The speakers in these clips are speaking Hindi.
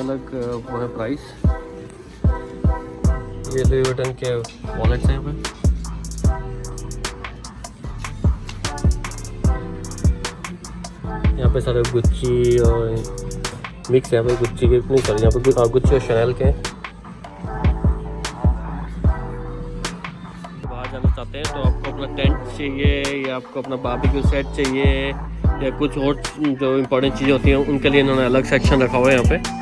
अलग वो है प्राइस। ये लुई विटन के वॉलेट्स हैं यहाँ पे। यहाँ पे सारे गुच्ची और मिक्स है। यहाँ पे गुच्ची के नहीं, सॉरी, यहाँ पे गुच्ची और शैनल के। बाहर जाना चाहते हैं तो आपको अपना टेंट चाहिए या आपको अपना बारबेक्यू सेट चाहिए या कुछ और जो इम्पोर्टेंट चीज़ें होती हैं उनके लिए इन्होंने अलग सेक्शन रखा हुआ है। यहाँ पे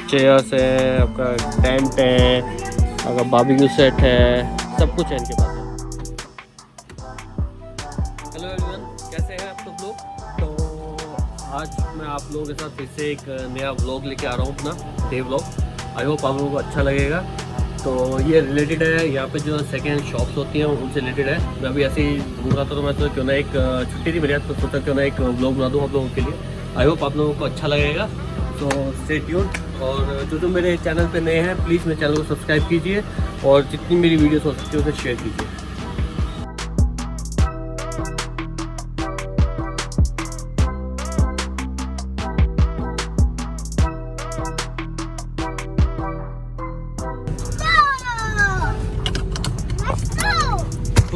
चेयर्स है, आपका टेंट है, आपका बारबेक्यू सेट है, सब कुछ है इनके पास। हेलो एवरीवन, कैसे हैं आप सब लोग? तो आज मैं आप लोगों के साथ फिर से एक नया व्लॉग लेके आ रहा हूँ, अपना डे व्लॉग। आई होप आप लोगों को अच्छा लगेगा। तो ये रिलेटेड है यहाँ पे जो सेकेंड शॉप्स होती हैं उनसे रिलेटेड है। मैं अभी ऐसे ही घूम रहा था तो मैं सोचा क्यों ना एक छुट्टी थी मेरे हाथ, तो सोचा क्यों ना एक व्लॉग बना दूँ आप लोगों के लिए। आई होप आप लोगों को अच्छा लगेगा। तो स्टे ट्यून्ड। और जो मेरे चैनल पे नए हैं प्लीज़ मेरे चैनल को सब्सक्राइब कीजिए और जितनी मेरी वीडियोस हो सकती है उसे शेयर कीजिए।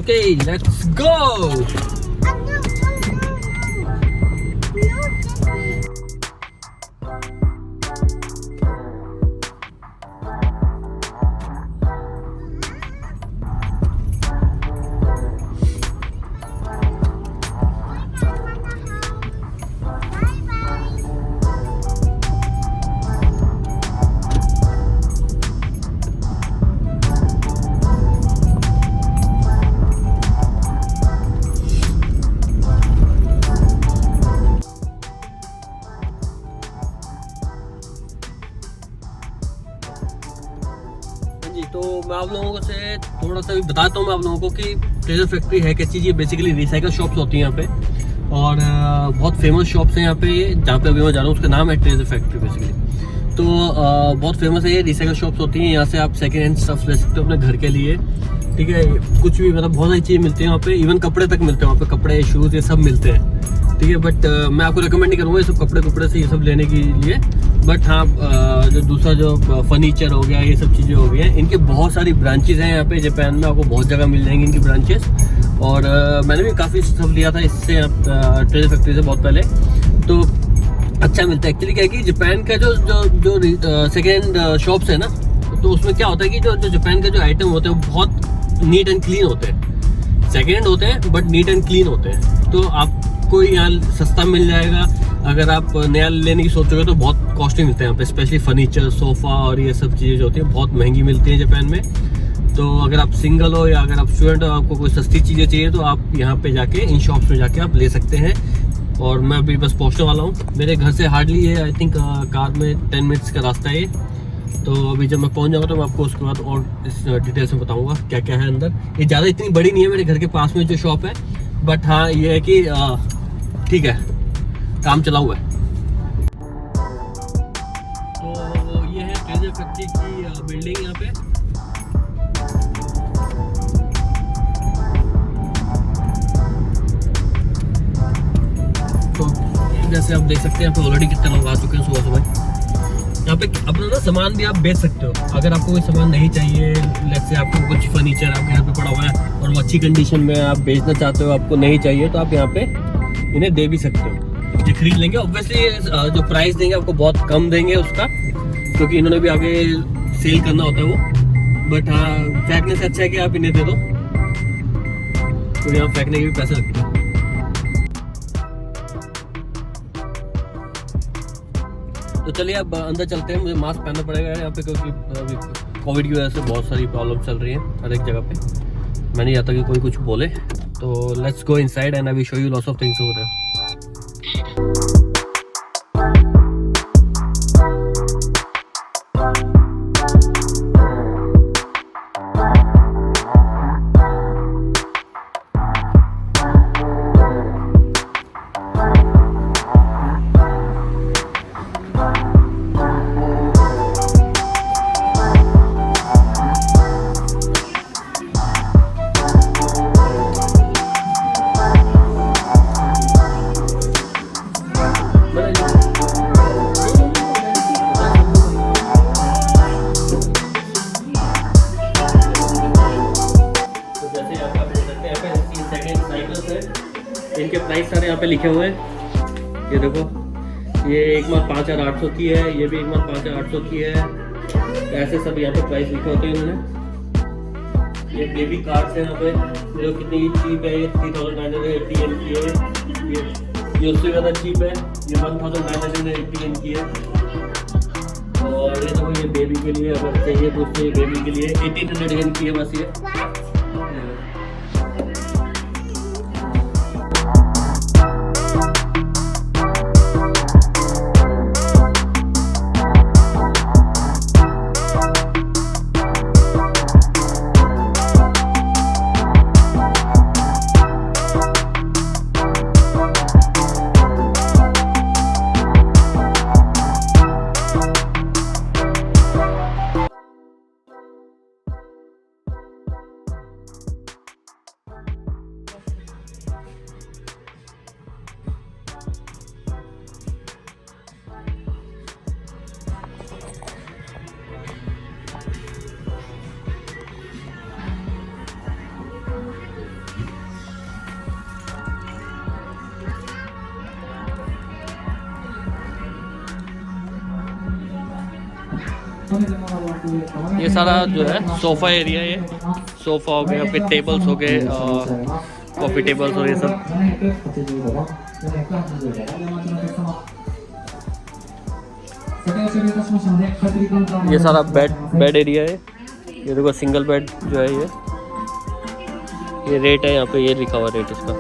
Okay, let's go! तो मैं आप लोगों से थोड़ा सा भी बताता हूँ मैं आप लोगों को कि ट्रेजर फैक्ट्री है क्या चीज़। ये बेसिकली रिसाइकल शॉप्स होती हैं यहाँ पे और बहुत फेमस शॉप्स हैं यहाँ पे। जहाँ पे अभी मैं जा रहा हूँ उसका नाम है ट्रेजर फैक्ट्री बेसिकली। तो बहुत फेमस है ये, रिसाइकल शॉप्स होती हैं। यहाँ से आप सेकेंड हैंड स्टफ ले सकते हो अपने घर के लिए, ठीक है। कुछ भी मतलब बहुत सारी चीज़ें मिलती हैं वहाँ पे, इवन कपड़े तक मिलते हैं वहाँ पे, कपड़े शूज़ ये सब मिलते हैं, ठीक है। बट मैं आपको रिकमेंड नहीं करूँगा ये सब कपड़े से ये सब लेने के लिए। बट हाँ, जो दूसरा जो फर्नीचर हो गया, ये सब चीज़ें हो गई हैं, इनके बहुत सारी ब्रांचेस हैं यहाँ पे जापान में। आपको बहुत जगह मिल जाएंगी इनकी ब्रांचेस। और मैंने भी काफ़ी सब लिया था इससे ट्रेजर फैक्ट्री से बहुत पहले। तो अच्छा मिलता है। एक्चुअली क्या है कि जापान का जो सेकेंड शॉप्स है ना, तो उसमें क्या होता है कि जो जापान का जो आइटम होते हैं वो बहुत नीट एंड क्लीन होते हैं। सेकेंड होते हैं बट नीट एंड क्लीन होते हैं। तो आपको यहाँ सस्ता मिल जाएगा। अगर आप नया लेने की सोचोगे तो बहुत कॉस्टली मिलते हैं यहाँ पे, स्पेशली फर्नीचर, सोफ़ा और ये सब चीज़ें जो होती हैं बहुत महंगी मिलती हैं जापान में। तो अगर आप सिंगल हो या अगर आप स्टूडेंट हो, आपको कोई सस्ती चीज़ें चाहिए तो आप यहाँ पे जाके इन शॉप्स में जाके आप ले सकते हैं। और मैं अभी बस पहुँचने वाला हूँ। मेरे घर से हार्डली है आई थिंक कार में 10 मिनट्स का रास्ता है। तो अभी जब मैं पहुँच जाऊँगा तो मैं आपको उसके बाद और इस डिटेल्स में बताऊँगा क्या क्या है अंदर। ये ज़्यादा इतनी बड़ी नहीं है मेरे घर के पास में जो शॉप है, बट हाँ ये है कि ठीक है, काम चला हुआ है। तो ये है ट्रेजर फैक्ट्री की बिल्डिंग यहाँ पे। तो जैसे आप देख सकते हैं यहाँ पे ऑलरेडी कितने लोग आ चुके हैं सुबह सुबह। यहाँ पे अपना ना सामान भी आप बेच सकते हो। अगर आपको कोई सामान नहीं चाहिए, लेट्स से आपको कुछ फर्नीचर आपके घर पे पड़ा हुआ है और वो अच्छी कंडीशन में आप बेचना चाहते हो, आपको नहीं चाहिए, तो आप यहाँ पे इन्हें दे भी सकते हो। ये खरीद लेंगे। ऑब्वियसली जो प्राइस देंगे आपको बहुत कम देंगे उसका, क्योंकि इन्होंने भी आगे सेल करना होता है वो। बट हाँ, फेंकने से अच्छा है कि आप इन्हें दे दो, तो यहाँ फेंकने के भी पैसे लगते हैं। तो चलिए अब अंदर चलते हैं। मुझे मास्क पहनना पड़ेगा यहाँ पे क्योंकि अभी कोविड की वजह से बहुत सारी प्रॉब्लम चल रही हैं हर एक जगह पे। मैं नहीं चाहता कि कोई कुछ बोले। तो let's go inside and I will show you lots of things over there. पे लिखे हुए हैं, ये देखो, ये एक मात्र 5,800 की है, ये भी एक मात्र 5,800 की है। ऐसे सब यहाँ पे प्राइस लिखे होते हैं इन्होंने। ये बेबी कार्ड्स है यहाँ पे, जो कितनी चीप है, ये 3,980 एम की है। ये उससे ज़्यादा चीप है, ये 1,980 एम की है। और ये देखो, ये बेबी के लिए अगर चाहिए तो उससे बेबी के लिए 1800 एम की है बस ये। ये सारा जो है सोफ़ा एरिया है, सोफ़ा हो गया, फिर टेबल्स हो गए, कॉफ़ी टेबल्स और ये सब। ये सारा बेड एरिया है। ये देखो सिंगल बेड जो है ये रेट है यहाँ पे, ये लिखा हुआ रेट इसका।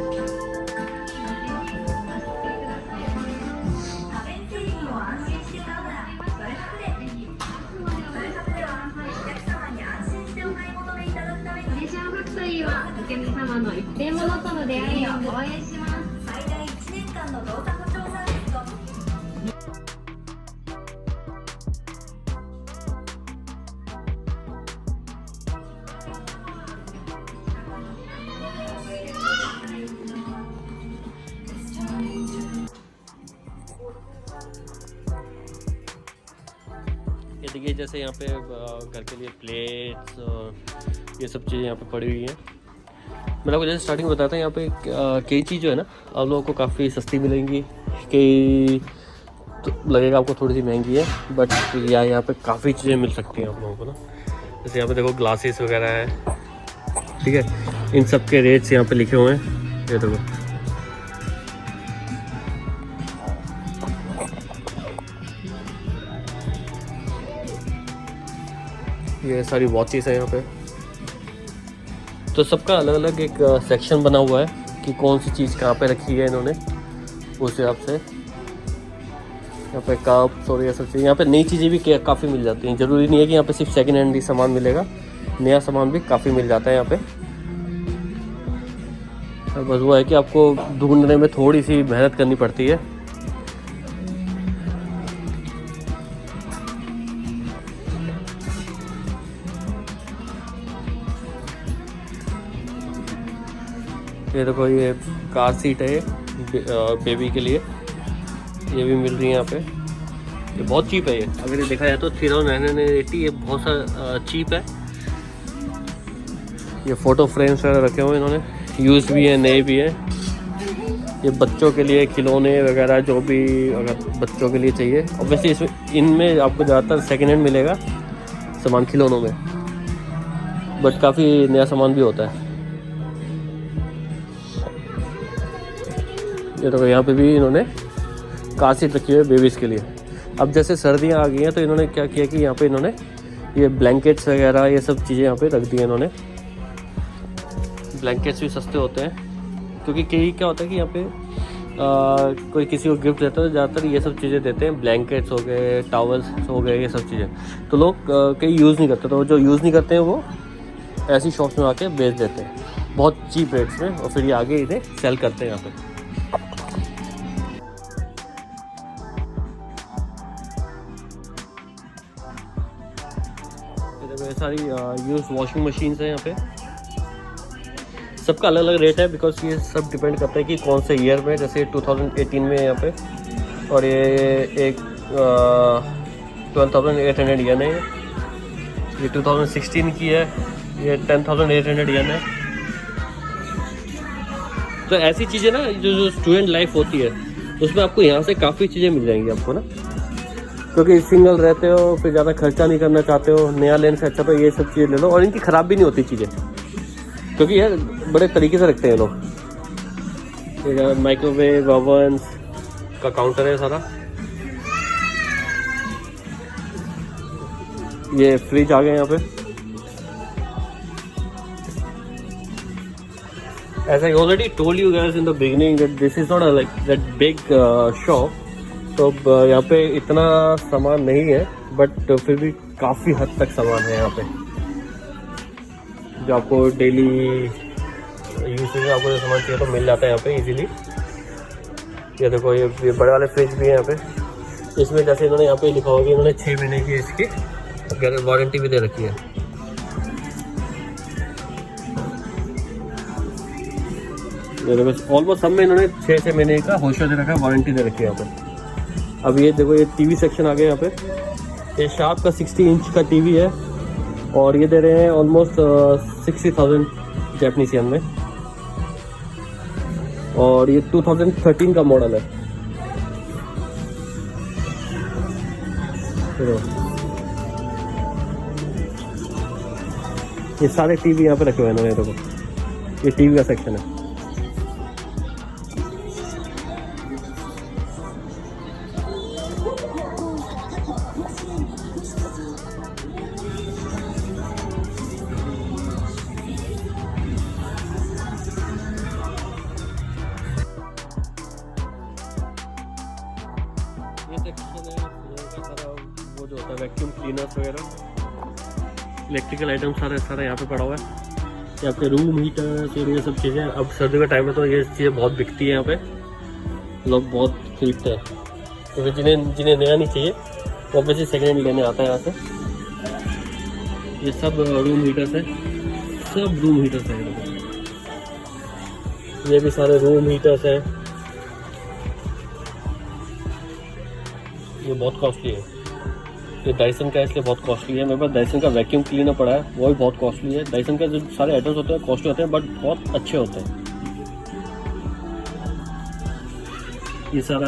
ये देखिए, जैसे यहाँ पे घर के लिए प्लेट्स और ये सब चीज़ें यहाँ पे पड़ी हुई हैं। मैंने आपको जैसे स्टार्टिंग में बताया था, यहाँ पे कई चीज़ जो है ना आप लोगों को काफ़ी सस्ती मिलेंगी, कई तो लगेगा आपको थोड़ी सी महंगी है, बट यहाँ पे काफ़ी चीज़ें मिल सकती हैं आप लोगों को ना। जैसे यहाँ पे देखो ग्लासेस वगैरह है, ठीक है, इन सब के रेट्स यहाँ पे लिखे हुए हैं। ये देखो, ये सारी वॉचेस है यहाँ पे। तो सबका अलग अलग एक सेक्शन बना हुआ है कि कौन सी चीज़ कहाँ पे रखी है इन्होंने, उस हिसाब से। यहाँ पे कप्स और ये सब चीज़, यहाँ पे नई चीज़ें भी काफ़ी मिल जाती हैं। ज़रूरी नहीं है कि यहाँ पे सिर्फ सेकेंड हैंड ही सामान मिलेगा, नया सामान भी काफ़ी मिल जाता है यहाँ पे। बस वो है कि आपको ढूंढने में थोड़ी सी मेहनत करनी पड़ती है। ये देखो, ये कार सीट है बेबी के लिए, ये भी मिल रही है यहाँ पे। ये बहुत चीप है। ये अगर ये देखा जाए तो 3,980, ये बहुत सा चीप है। ये फ़ोटो फ्रेम्स वगैरह रखे हुए इन्होंने, यूज़ भी है, नए भी है। ये बच्चों के लिए खिलौने वगैरह जो भी अगर बच्चों के लिए चाहिए, ऑब्वियसली इसमें इनमें आपको ज़्यादातर सेकेंड हैंड मिलेगा सामान खिलौनों में, बट काफ़ी नया सामान भी होता है। ये तो यहाँ पे भी इन्होंने कार सीट रखी है बेबीज़ के लिए। अब जैसे सर्दियाँ आ गई हैं तो इन्होंने क्या किया कि यहाँ पे इन्होंने ये ब्लैंकेट्स वगैरह ये सब चीज़ें यहाँ पे रख दी हैं इन्होंने। ब्लैंकेट्स भी सस्ते होते हैं, क्योंकि कई क्या होता है कि यहाँ पे कोई किसी को गिफ्ट देता है तो ज़्यादातर ये सब चीज़ें देते हैं। ब्लैंकेट्स हो गए, टॉवल्स हो गए, ये सब चीज़ें तो लोग कई यूज़ नहीं करते, तो जो यूज़ नहीं करते हैं वो ऐसी शॉप्स में आके बेच देते हैं बहुत चीप रेट्स में, और फिर ये आगे इन्हें सेल करते हैं यहाँ पे। सारी यूज वॉशिंग मशीन्स हैं यहाँ पे। सबका अलग अलग रेट है, बिकॉज ये सब डिपेंड करता है कि कौन से ईयर में। जैसे 2018 में यहाँ पे, और ये एक 12,800 येन है। ये 2016 की है, ये 10,800 येन है। तो ऐसी चीज़ें ना जो स्टूडेंट लाइफ होती है उसमें आपको यहाँ से काफ़ी चीज़ें मिल जाएंगी आपको ना, क्योंकि सिंगल रहते हो, फिर ज़्यादा खर्चा नहीं करना चाहते हो, नया लेने से अच्छा तो ये सब चीज़ें ले लो। और इनकी ख़राब भी नहीं होती चीज़ें, क्योंकि यार बड़े तरीके से रखते हैं लोग। माइक्रोवेव ओवन्स का काउंटर है सारा। ये फ्रिज आ गए यहाँ पे। As I already told you guys in the beginning that this is not a like that big shop, तो यहाँ पे इतना सामान नहीं है, बट फिर भी काफ़ी हद तक सामान है यहाँ पे जो आपको डेली यूज में आपको जो सामान चाहिए तो मिल जाता है यहाँ पे इजीली। ये देखो ये बड़े वाले फ्रिज भी है यहाँ पे। इसमें जैसे इन्होंने यहाँ पे लिखा होगा कि इन्होंने 6 महीने की इसकी वारंटी भी दे रखी है। ये देखो ऑलमोस्ट सब में इन्होंने 6 महीने का होशा दे रखा है, वारंटी दे रखी है यहाँ पे। अब ये देखो ये टीवी सेक्शन आ गया यहाँ पे। ये शार्प का 60 इंच का टीवी है और ये दे रहे हैं ऑलमोस्ट 60,000 जापानीज येन में, और ये 2013 का मॉडल है। ये सारे टीवी यहाँ पे रखे हुए हैं इन्होंने। देखो ये टीवी का सेक्शन है। ये सेक्शन है सारा वो जो होता है वैक्यूम क्लीनर्स वगैरह, इलेक्ट्रिकल आइटम सारा यहाँ पे पड़ा हुआ है। यहाँ पे रूम हीटर्स और ये सब चीज़ें। अब सर्दी का टाइम है तो ये चीज़ें बहुत बिकती है यहाँ पे, लोग बहुत खरीदते हैं। तो फिर जिन्हें नया नहीं चाहिए वो ऑब्वियसली सेकेंड हैंड लेने आता है यहाँ से। ये सब रूम हीटर्स है, सब रूम हीटर्स है। ये भी सारे रूम हीटर्स हैं। ये बहुत कॉस्टली है। ये डाइसन का है इसलिए बहुत कॉस्टली है। मेरे पास डाइसन का वैक्यूम क्लीनर पड़ा है, वो भी बहुत कॉस्टली है। डाइसन का जो सारे आइटम्स होते हैं कॉस्टली होते हैं बट बहुत अच्छे होते हैं। ये सारा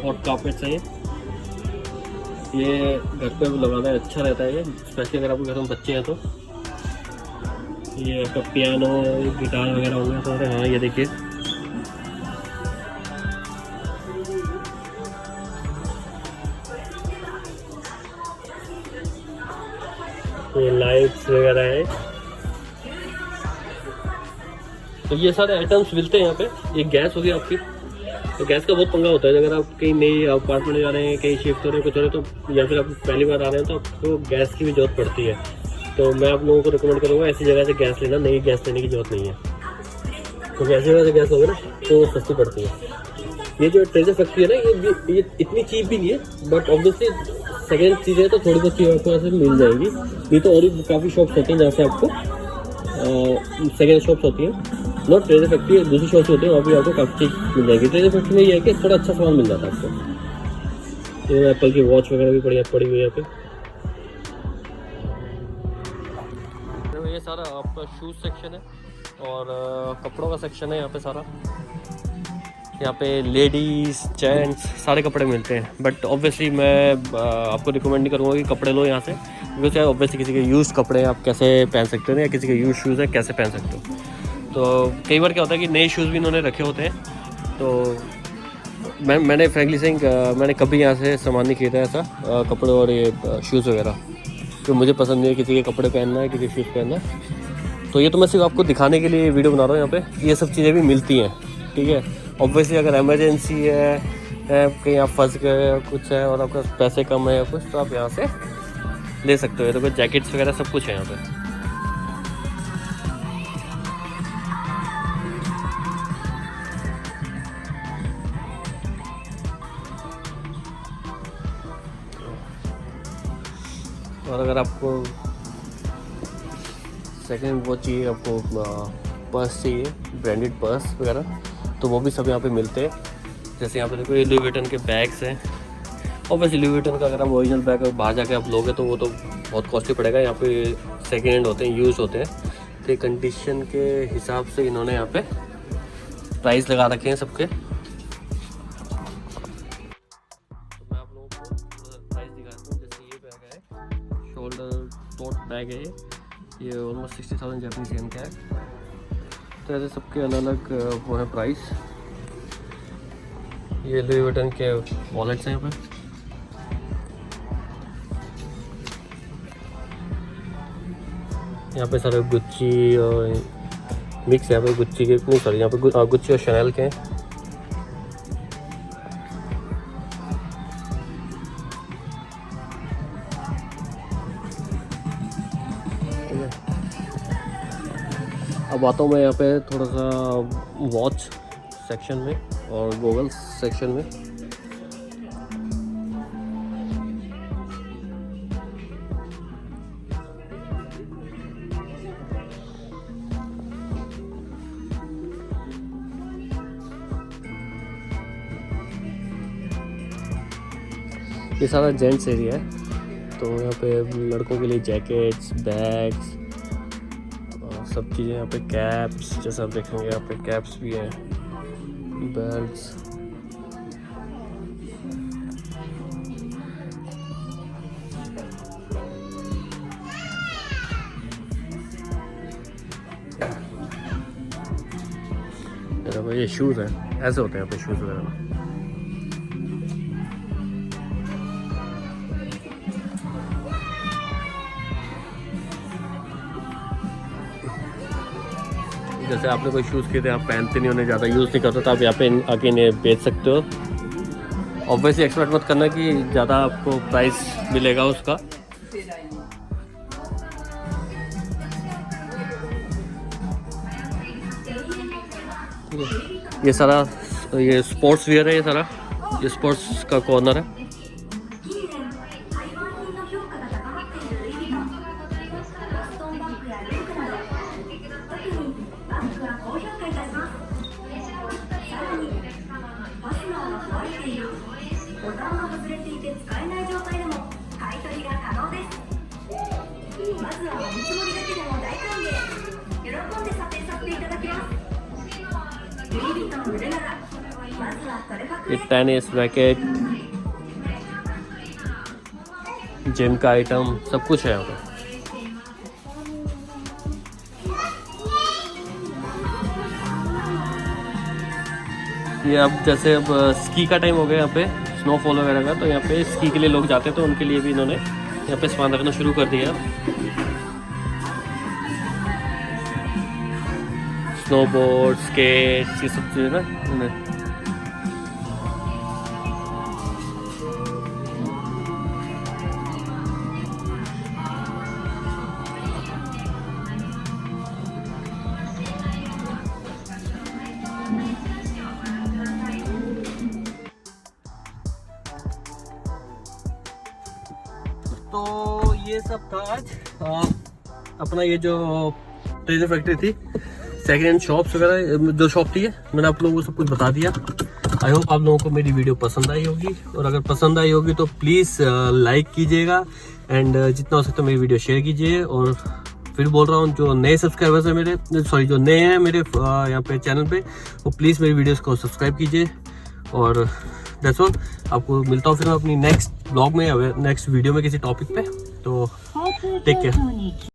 हॉट कार्पेट्स है। ये घर पे लगाना अच्छा रहता है, ये स्पेशली अगर आपके घर में बच्चे हैं तो। ये आपका पियानो गिटार वगैरह हो गया सारे। हाँ ये देखिए ये लाइट्स वगैरह है। तो ये सारे आइटम्स मिलते हैं यहाँ पे। ये गैस होगी आपकी, तो गैस का बहुत पंगा होता है। अगर आप कहीं नई अपार्टमेंट जा रहे हैं, कहीं शिफ्ट हो रहे हैं, कुछ हो रहे हैं तो, या फिर आप पहली बार आ रहे हैं तो आपको गैस की भी जरूरत पड़ती है। तो मैं आप लोगों को रिकमेंड करूँगा ऐसी जगह से गैस लेना, नई गैस लेने की जरूरत नहीं है, क्योंकि ऐसी जगह से गैस लोगे ना तो सस्ती पड़ती है। ये जो ट्रेजर फैक्ट्री है ना ये इतनी चीप भी नहीं है, बट ऑब्वियसली सेकेंड चीज़ें तो थोड़ी बहुत चीज़ें आपको ऐसे मिल जाएंगी। ये तो और भी काफ़ी शॉप्स होती हैं जहाँ से आपको सेकेंड शॉप्स होती हैं, नॉट ट्रेजर फैक्ट्री, दूसरी शॉप्स होती है वहाँ भी आपको काफ़ी चीज़ मिल जाएगी। ट्रेजर फैक्ट्री में ये है कि थोड़ा अच्छा सामान मिल जाता है आपको। ये एप्पल की वॉच वगैरह भी पड़ी हुई है यहाँ पे। ये सारा आपका शूज़ सेक्शन है और कपड़ों का सेक्शन है यहाँ पे सारा। यहाँ पे लेडीज़ जेंट्स सारे कपड़े मिलते हैं, बट ऑब्वियसली मैं आपको रिकमेंड नहीं करूँगा कि कपड़े लो यहाँ से, क्योंकि ऑब्वियसली किसी के यूज़ कपड़े आप कैसे पहन सकते हो या किसी के यूज़ शूज़ है कैसे पहन सकते हो। तो कई बार क्या होता है कि नए शूज़ भी इन्होंने रखे होते हैं। तो मैंने फ्रैंकली सेइंग मैंने कभी यहाँ से सामान नहीं खरीदा ऐसा कपड़े और ये शूज़ वगैरह, तो मुझे पसंद नहीं है किसी के कपड़े पहनना है, किसी के शूज़ पहनना है। तो ये तो मैं सिर्फ आपको दिखाने के लिए वीडियो बना रहा हूँ। यहाँ पे ये सब चीज़ें भी मिलती हैं, ठीक है। ऑब्वियसली अगर इमरजेंसी है कहीं आप फंस गए कुछ है और आपका पैसे कम है या कुछ, तो आप यहाँ से ले सकते हो। तो कोई जैकेट्स वगैरह सब कुछ है यहाँ पे। और अगर आपको सेकेंड वो चाहिए, आपको पर्स चाहिए, ब्रांडेड पर्स वगैरह, तो वो भी सब यहाँ पे मिलते हैं। जैसे यहाँ पे देखो ये लुई विटन के बैग्स हैं। ऑब्वियसली लुई विटन का अगर आप ओरिजिनल बैग बाहर जाके आप लोगे तो वो तो बहुत कॉस्टली पड़ेगा। यहाँ पे सेकेंड हैंड होते हैं, यूज़ होते हैं, तो कंडीशन के हिसाब से इन्होंने यहाँ पे प्राइस लगा रखे हैं सबके। तो मैं आप लोगों को प्राइस दिखाता हूँ। जैसे ये बैग है, शोल्डर टोट बैग है, ये ऑलमोस्ट 60,000 जापानीज येन का है। तो ऐसे सबके अलग अलग वो है प्राइस। ये लुई विटन के वॉलेट्स हैं यहाँ पे। यहाँ पे सारे गुच्ची और मिक्स है। यहाँ पे गुच्ची के नहीं, सॉरी, यहाँ पे गुच्ची और शनेल के हैं। अब आता हूँ मैं यहाँ पे थोड़ा सा वॉच सेक्शन में और गॉगल्स सेक्शन में। ये सारा जेंट्स एरिया है, तो यहाँ पे लड़कों के लिए जैकेट्स, बैग्स, सब चीज़ें यहाँ पे, कैप्स जैसा आप देखेंगे यहाँ पे कैप्स भी हैं, बेल्ट्स। ये शूज़ हैं, ऐसे होते हैं यहाँ पे शूज़ वगैरह। जैसे आपने कोई शूज़ किए थे, आप पहनते नहीं, उन्हें ज़्यादा यूज़ नहीं करते, तो आप यहाँ पे आके इन्हें बेच सकते हो। ऑब्वियसली एक्सपेक्ट मत करना कि ज़्यादा आपको प्राइस मिलेगा उसका। ये सारा ये स्पोर्ट्स वियर है, ये सारा ये स्पोर्ट्स का कॉर्नर है। ये टेनिस रैकेट, जिम का आइटम, सब कुछ है यहाँ पे। ये अब जैसे अब स्की का टाइम हो गया यहाँ पे, स्नोफॉल वगैरह का, तो यहाँ पे स्की के लिए लोग जाते हैं, तो उनके लिए भी इन्होंने यहाँ पे सामान रखना शुरू कर दिया। स्नोबोर्ड, स्केट्स, ये सब चीज़ें ना इन्हें। तो ये सब था आज अपना ये जो ट्रेजर फैक्ट्री थी, सेकेंड हैंड शॉप्स वगैरह जो शॉप थी, मैंने आप लोगों को सब कुछ बता दिया। आई होप आप लोगों को मेरी वीडियो पसंद आई होगी, और अगर पसंद आई होगी तो प्लीज़ लाइक कीजिएगा एंड जितना हो सकता है मेरी वीडियो शेयर कीजिए। और फिर बोल रहा हूँ, जो नए सब्सक्राइबर्स हैं मेरे, सॉरी जो नए हैं मेरे यहाँ पे चैनल पे, वो प्लीज़ मेरी वीडियोस को सब्सक्राइब कीजिए। और दैट्स ऑल, आपको मिलता हूँ फिर मैं अपनी नेक्स्ट ब्लॉग में या नेक्स्ट वीडियो में किसी टॉपिक पे। तो टेक केयर।